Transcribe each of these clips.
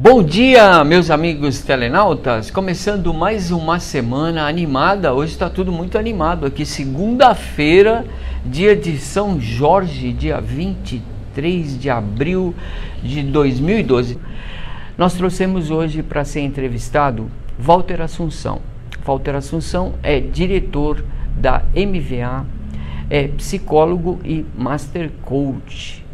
Bom dia, meus amigos telenautas, começando mais uma semana animada. Hoje está tudo muito animado aqui, segunda-feira, dia de São Jorge, dia 23 de abril de 2012. Nós trouxemos hoje para ser entrevistado Walter Assunção. Walter Assunção é diretor da MVA, é psicólogo e Master Coach.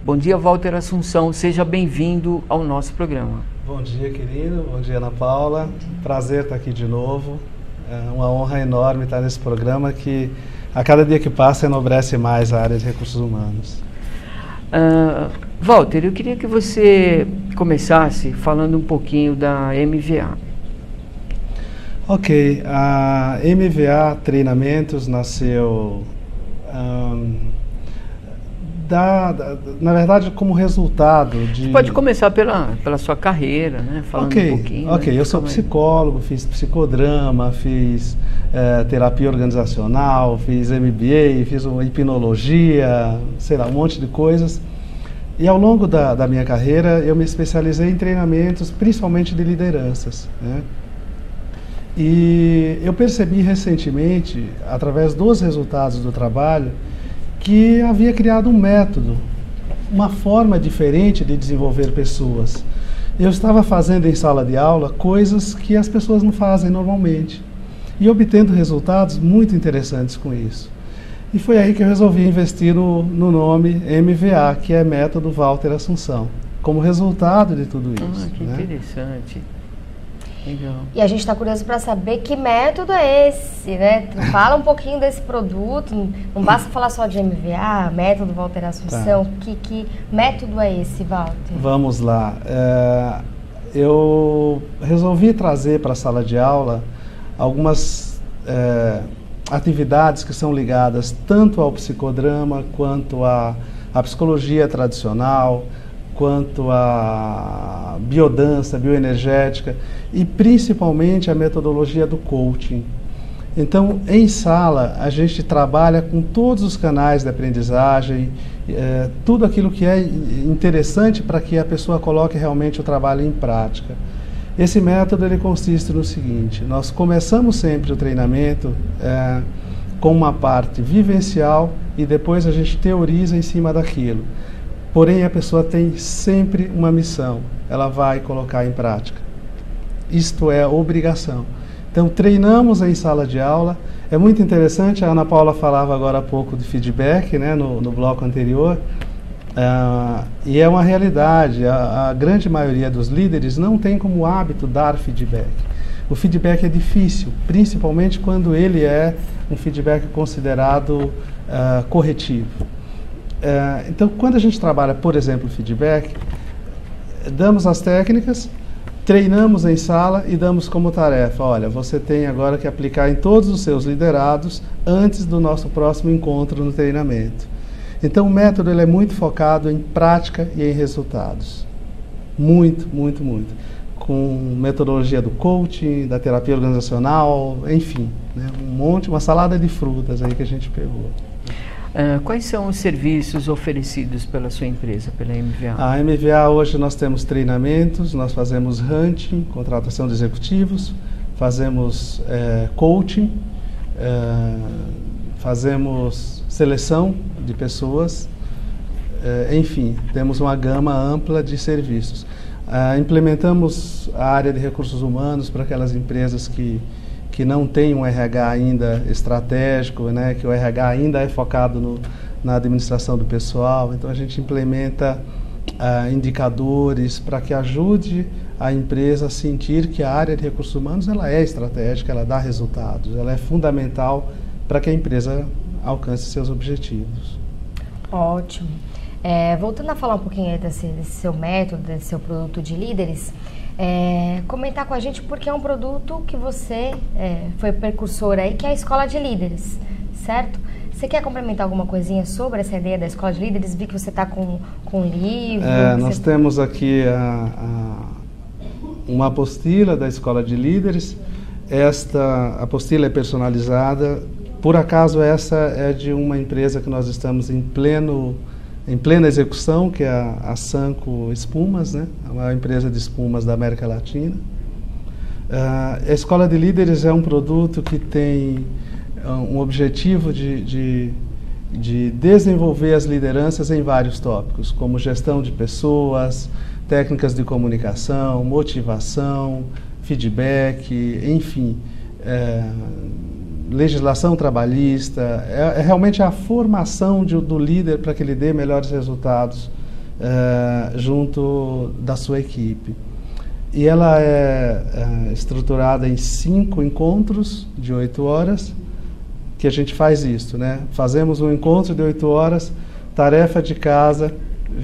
Bom dia, Walter Assunção, seja bem-vindo ao nosso programa. Bom dia, querido, bom dia, Ana Paula, prazer estar aqui de novo, é uma honra enorme estar nesse programa que a cada dia que passa enobrece mais a área de recursos humanos. Walter, eu queria que você começasse falando um pouquinho da MVA. Ok, a MVA Treinamentos nasceu... na verdade, como resultado de... Você pode começar pela sua carreira, né? Falando um pouquinho. Ok, né? Eu sou psicólogo, fiz psicodrama, fiz terapia organizacional, fiz MBA, fiz uma hipnologia, sei lá, um monte de coisas. E ao longo da minha carreira, eu me especializei em treinamentos, principalmente de lideranças, né? E eu percebi recentemente, através dos resultados do trabalho, que havia criado um método, uma forma diferente de desenvolver pessoas. Eu estava fazendo em sala de aula coisas que as pessoas não fazem normalmente e obtendo resultados muito interessantes com isso. E foi aí que eu resolvi investir no nome MVA, que é Método Walter Assunção, como resultado de tudo isso. Que interessante. Legal. E a gente está curioso para saber que método é esse, né? Fala um pouquinho desse produto, não basta falar só de MVA, método Walter Assunção, que método é esse, Walter? Vamos lá. Eu resolvi trazer para a sala de aula algumas atividades que são ligadas tanto ao psicodrama, quanto à psicologia tradicional, quanto à biodança, bioenergética e principalmente a metodologia do coaching. Então, em sala, a gente trabalha com todos os canais de aprendizagem, tudo aquilo que é interessante para que a pessoa coloque realmente o trabalho em prática. Esse método ele consiste no seguinte: nós começamos sempre o treinamento com uma parte vivencial e depois a gente teoriza em cima daquilo. Porém, a pessoa tem sempre uma missão, ela vai colocar em prática. Isto é obrigação. Então, treinamos em sala de aula. É muito interessante, a Ana Paula falava agora há pouco de feedback, né, no bloco anterior, e é uma realidade. A grande maioria dos líderes não tem como hábito dar feedback. O feedback é difícil, principalmente quando ele é um feedback considerado corretivo. Então, quando a gente trabalha, por exemplo, feedback, damos as técnicas, treinamos em sala e damos como tarefa: olha, você tem agora que aplicar em todos os seus liderados antes do nosso próximo encontro no treinamento. Então, o método ele é muito focado em prática e em resultados. Muito, muito, muito. Com metodologia do coaching, da terapia organizacional, enfim, né, uma salada de frutas aí que a gente pegou. Quais são os serviços oferecidos pela sua empresa, pela MVA? A MVA hoje nós temos treinamentos, nós fazemos hunting, contratação de executivos, fazemos coaching, fazemos seleção de pessoas, enfim, temos uma gama ampla de serviços. Implementamos a área de recursos humanos para aquelas empresas que não tem um RH ainda estratégico, né, que o RH ainda é focado na administração do pessoal. Então, a gente implementa indicadores para que ajude a empresa a sentir que a área de recursos humanos ela é estratégica, ela dá resultados, ela é fundamental para que a empresa alcance seus objetivos. Ótimo. Voltando a falar um pouquinho desse seu método, desse seu produto de líderes, comentar com a gente porque é um produto que você foi precursor aí, que é a Escola de Líderes, certo? Você quer complementar alguma coisinha sobre essa ideia da Escola de Líderes? Vi que você está com um livro. Nós temos aqui uma apostila da Escola de Líderes. Esta apostila é personalizada. Por acaso, essa é de uma empresa que nós estamos em pleno em plena execução, que é a Sanco Espumas, né? A maior empresa de espumas da América Latina. A Escola de Líderes é um produto que tem um objetivo de desenvolver as lideranças em vários tópicos, como gestão de pessoas, técnicas de comunicação, motivação, feedback, enfim, legislação trabalhista. É realmente a formação do líder para que ele dê melhores resultados junto da sua equipe. E ela é estruturada em 5 encontros de 8 horas, que a gente faz isso, né? Fazemos um encontro de 8 horas, tarefa de casa,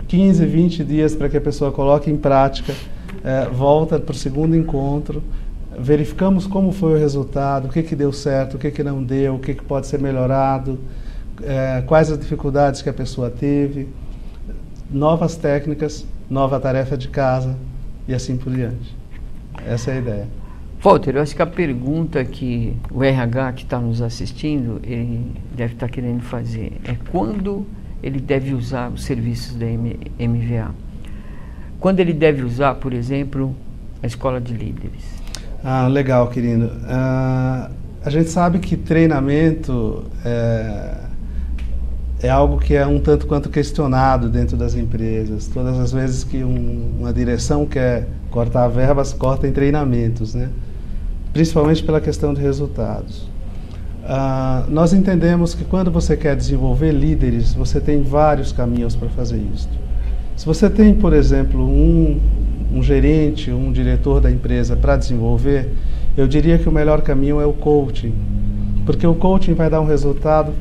15, 20 dias para que a pessoa coloque em prática, volta para o segundo encontro, verificamos como foi o resultado, o que deu certo, o que não deu, o que pode ser melhorado, quais as dificuldades que a pessoa teve, novas técnicas, nova tarefa de casa e assim por diante. Essa é a ideia. Walter, eu acho que a pergunta que o RH que está nos assistindo, ele deve estar querendo fazer é quando ele deve usar os serviços da MVA. Quando ele deve usar, por exemplo, a Escola de Líderes. Legal, querido. A gente sabe que treinamento é algo que é um tanto quanto questionado dentro das empresas. Todas as vezes que uma direção quer cortar verbas, corta em treinamentos, né? Principalmente pela questão de resultados. Nós entendemos que quando você quer desenvolver líderes, você tem vários caminhos para fazer isso. Se você tem, por exemplo, um gerente, um diretor da empresa para desenvolver, eu diria que o melhor caminho é o coaching, porque o coaching vai dar um resultado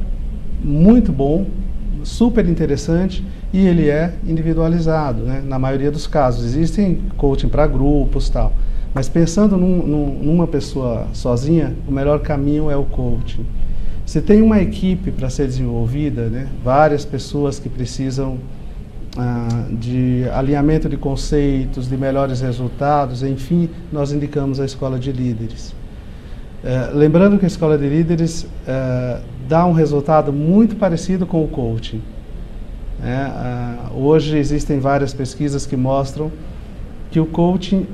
muito bom, super interessante, e ele é individualizado, né? Na maioria dos casos. Existem coaching para grupos e tal, mas pensando numa pessoa sozinha, o melhor caminho é o coaching. Se tem uma equipe para ser desenvolvida, né? Várias pessoas que precisam de alinhamento de conceitos, de melhores resultados, enfim, nós indicamos a Escola de Líderes. Lembrando que a Escola de Líderes dá um resultado muito parecido com o coaching. Hoje existem várias pesquisas que mostram que o coaching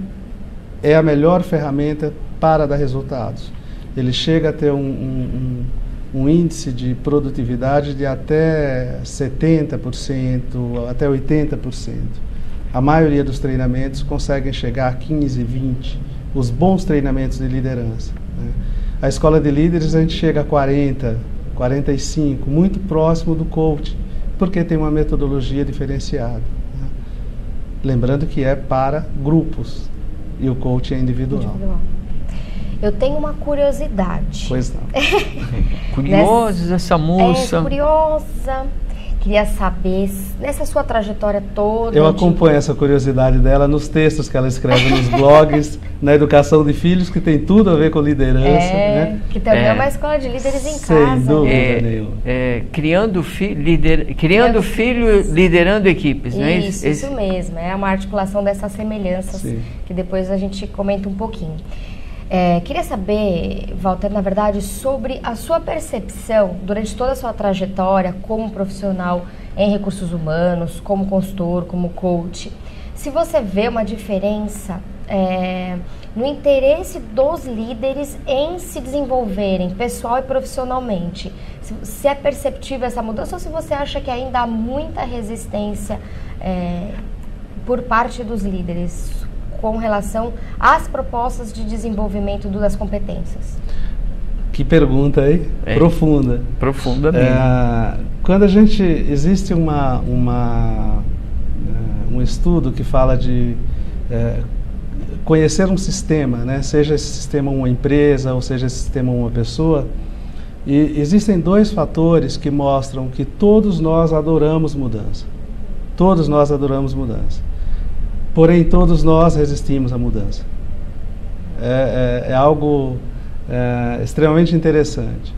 é a melhor ferramenta para dar resultados. Ele chega a ter um índice de produtividade de até 70%, até 80%. A maioria dos treinamentos conseguem chegar a 15%, 20%, os bons treinamentos de liderança, né? A Escola de Líderes a gente chega a 40%, 45%, muito próximo do coaching, porque tem uma metodologia diferenciada, né? Lembrando que é para grupos e o coaching é individual. Eu tenho uma curiosidade. Pois não. Curiosa essa moça. Curiosa. Queria saber, nessa sua trajetória toda... Eu acompanho essa curiosidade dela nos textos que ela escreve nos blogs, na educação de filhos, que tem tudo a ver com liderança. Né? Que também é uma escola de líderes em Sem casa. Sem dúvida nenhuma. Criando filho, liderando equipes, não é isso? Isso mesmo, é uma articulação dessas semelhanças, sim, que depois a gente comenta um pouquinho. Queria saber, Walter, na verdade, sobre a sua percepção durante toda a sua trajetória como profissional em recursos humanos, como consultor, como coach, se você vê uma diferença no interesse dos líderes em se desenvolverem pessoal e profissionalmente. Se é perceptível essa mudança ou se você acha que ainda há muita resistência por parte dos líderes com relação às propostas de desenvolvimento das competências? Que pergunta aí, profunda. Profunda mesmo. Quando existe um estudo que fala de conhecer um sistema, né? Seja esse sistema uma empresa ou seja esse sistema uma pessoa, e existem 2 fatores que mostram que todos nós adoramos mudança. Todos nós adoramos mudança. Porém, todos nós resistimos à mudança. É algo extremamente interessante.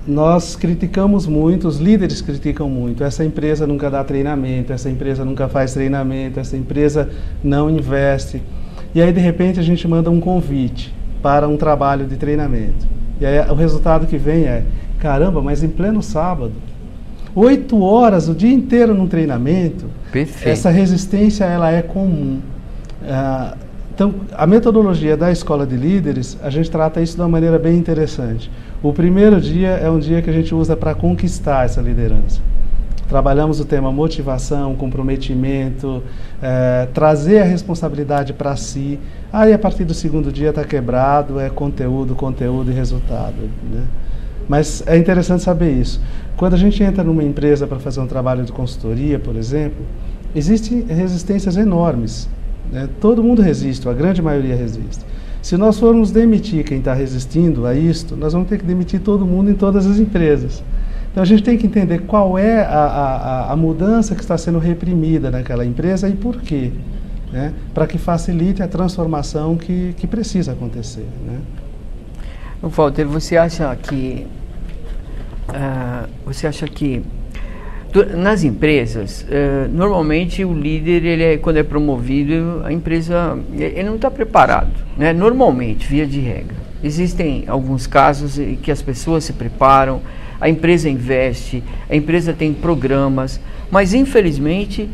Nós criticamos muito, os líderes criticam muito. Essa empresa nunca dá treinamento, essa empresa nunca faz treinamento, essa empresa não investe. E aí, de repente, a gente manda um convite para um trabalho de treinamento. E aí, o resultado que vem é, caramba, mas em pleno sábado, 8 horas, o dia inteiro num treinamento, Perfeito. essa resistência ela é comum. Então, a metodologia da Escola de Líderes, a gente trata isso de uma maneira bem interessante. O primeiro dia é um dia que a gente usa para conquistar essa liderança. Trabalhamos o tema motivação, comprometimento, trazer a responsabilidade para si. Aí, a partir do segundo dia está quebrado, é conteúdo, conteúdo e resultado, né? Mas é interessante saber isso. Quando a gente entra numa empresa para fazer um trabalho de consultoria, por exemplo, existem resistências enormes, né? Todo mundo resiste, a grande maioria resiste. Se nós formos demitir quem está resistindo a isto, nós vamos ter que demitir todo mundo em todas as empresas. Então a gente tem que entender qual é a mudança que está sendo reprimida naquela empresa e por quê, né? Para que facilite a transformação que precisa acontecer, né? Walter, você acha que nas empresas, normalmente o líder, quando é promovido, a empresa ele não está preparado, né? Normalmente, via de regra. Existem alguns casos em que as pessoas se preparam, a empresa investe, a empresa tem programas, mas infelizmente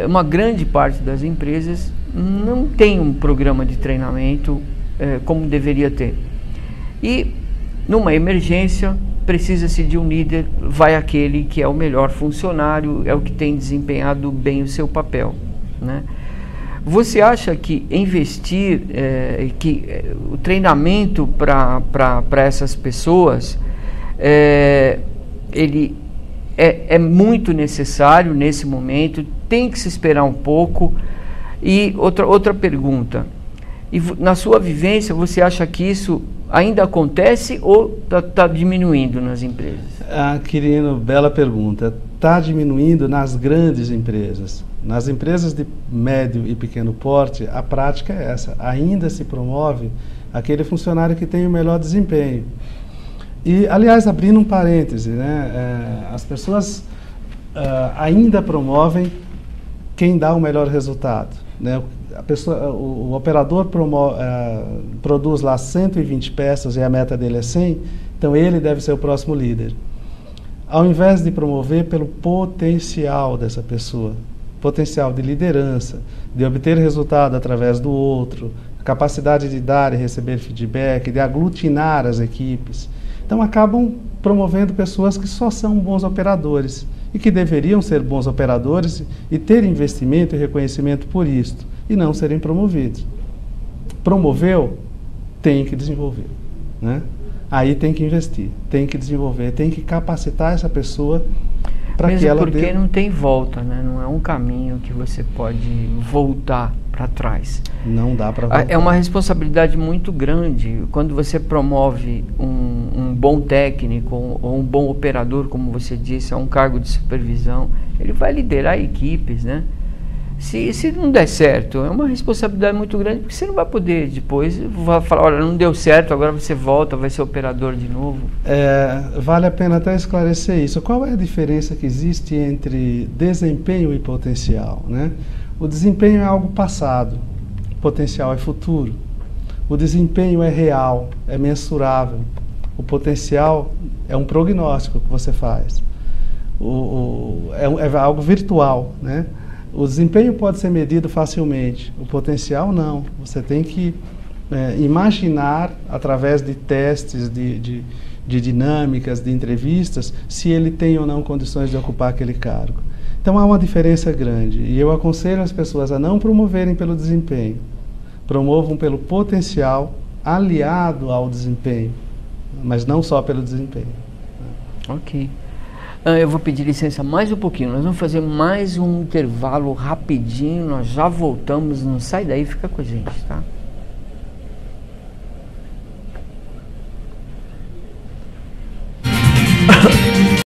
uma grande parte das empresas não tem um programa de treinamento como deveria ter. E numa emergência precisa-se de um líder, vai aquele que é o melhor funcionário, é o que tem desempenhado bem o seu papel, né? Você acha que investir, o treinamento para essas pessoas, ele é muito necessário nesse momento, tem que se esperar um pouco? E outra pergunta, na sua vivência, você acha que isso ainda acontece ou está diminuindo nas empresas? Quirino, bela pergunta. Está diminuindo nas grandes empresas. Nas empresas de médio e pequeno porte, a prática é essa. Ainda se promove aquele funcionário que tem o melhor desempenho. E, aliás, abrindo um parêntese, né, as pessoas ainda promovem quem dá o melhor resultado, né? O operador produz lá 120 peças e a meta dele é 100, então ele deve ser o próximo líder. Ao invés de promover pelo potencial dessa pessoa, potencial de liderança, de obter resultado através do outro, capacidade de dar e receber feedback, de aglutinar as equipes. Então acabam promovendo pessoas que só são bons operadores e que deveriam ser bons operadores e ter investimento e reconhecimento por isto, e não serem promovidos. Promoveu, tem que desenvolver, né? Aí tem que investir, tem que desenvolver, tem que capacitar essa pessoa para que ela porque não tem volta, né? Não é um caminho que você pode voltar para trás. Não dá para voltar. É uma responsabilidade muito grande quando você promove um bom técnico ou um bom operador, como você disse, a um cargo de supervisão. Ele vai liderar equipes, né? Se não der certo, é uma responsabilidade muito grande, porque você não vai poder depois falar, olha, não deu certo, agora você volta, vai ser operador de novo. Vale a pena até esclarecer isso. Qual é a diferença que existe entre desempenho e potencial, né? O desempenho é algo passado, o potencial é futuro. O desempenho é real, é mensurável. O potencial é um prognóstico que você faz. É algo virtual, né? O desempenho pode ser medido facilmente, o potencial não. Você tem que imaginar, através de testes, de dinâmicas, de entrevistas, se ele tem ou não condições de ocupar aquele cargo. Então há uma diferença grande, e eu aconselho as pessoas a não promoverem pelo desempenho, promovam pelo potencial aliado ao desempenho, mas não só pelo desempenho. Ok. Eu vou pedir licença mais um pouquinho, nós vamos fazer mais um intervalo rapidinho, nós já voltamos, não sai daí, fica com a gente, tá?